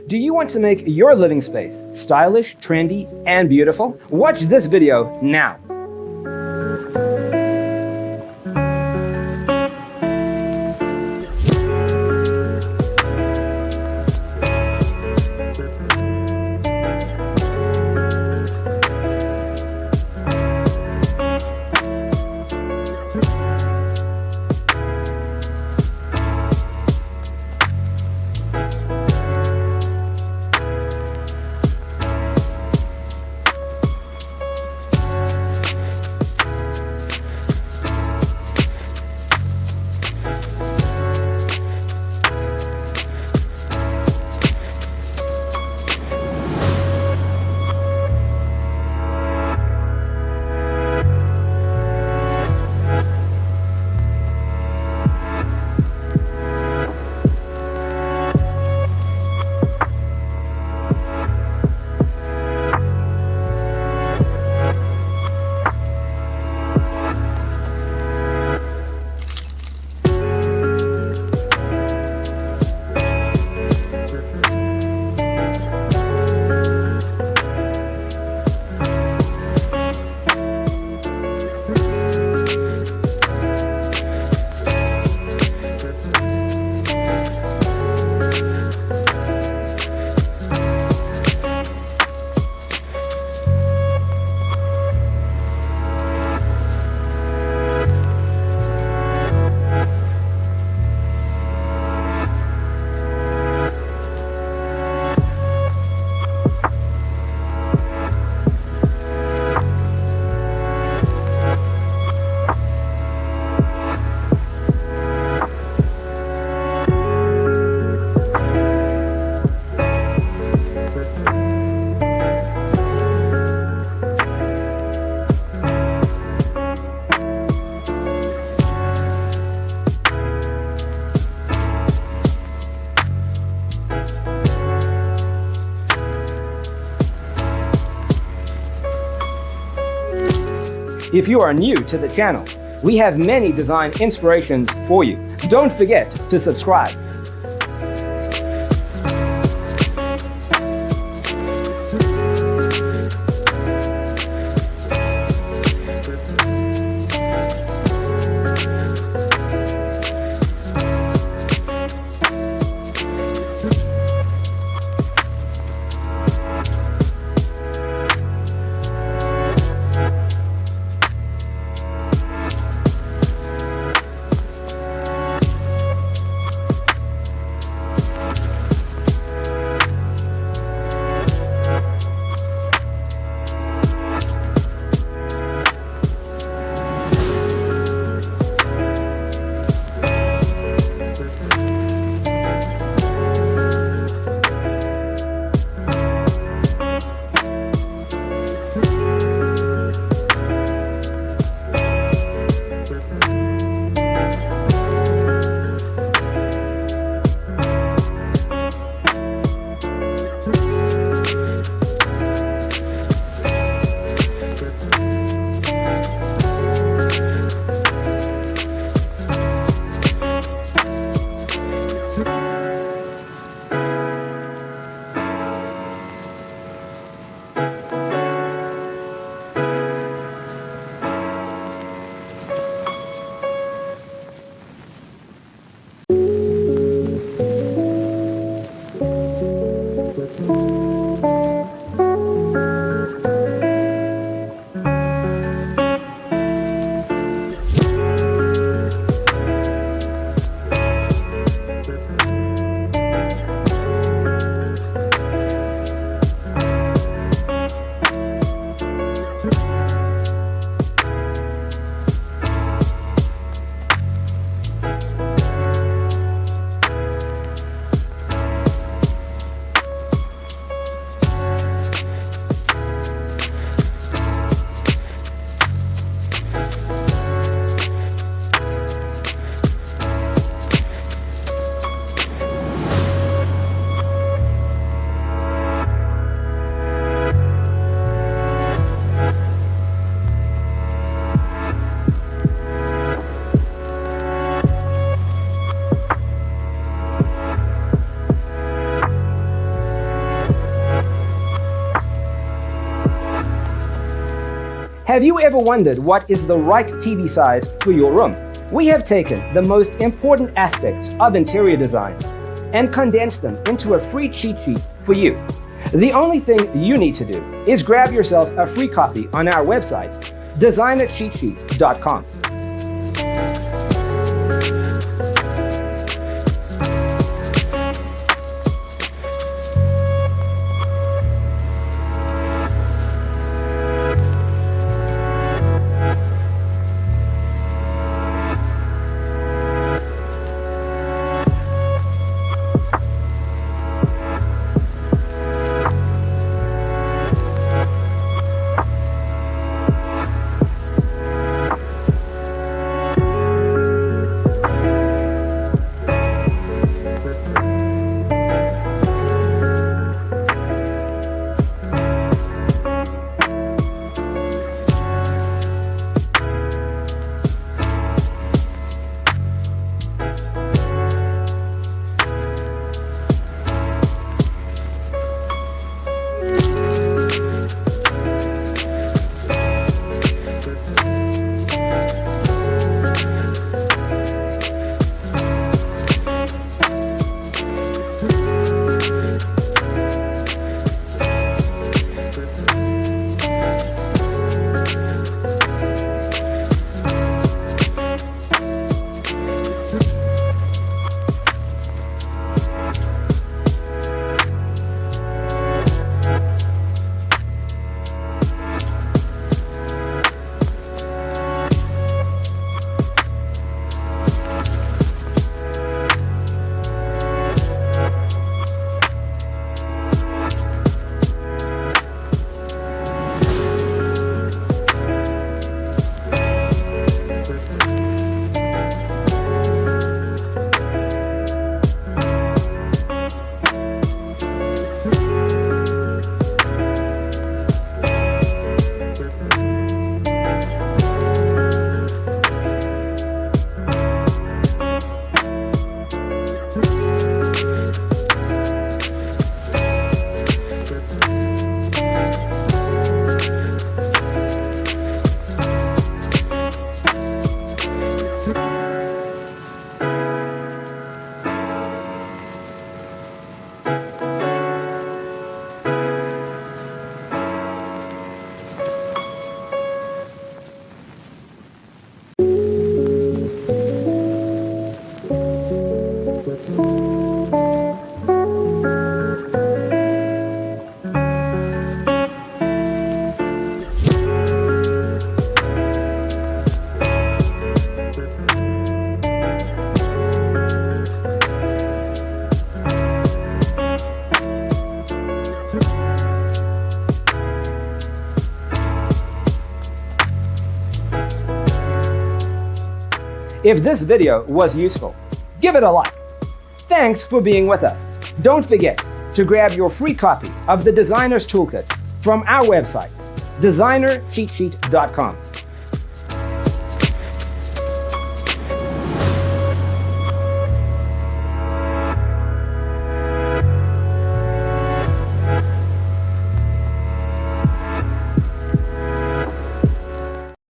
Do you want to make your living space stylish, trendy, and beautiful? Watch this video now. If you are new to the channel, we have many design inspirations for you. Don't forget to subscribe. Have you ever wondered what is the right TV size for your room? We have taken the most important aspects of interior design and condensed them into a free cheat sheet for you. The only thing you need to do is grab yourself a free copy on our website, designercheatsheet.com. If this video was useful, give it a like. Thanks for being with us. Don't forget to grab your free copy of the Designer's Toolkit from our website, designercheatsheet.com.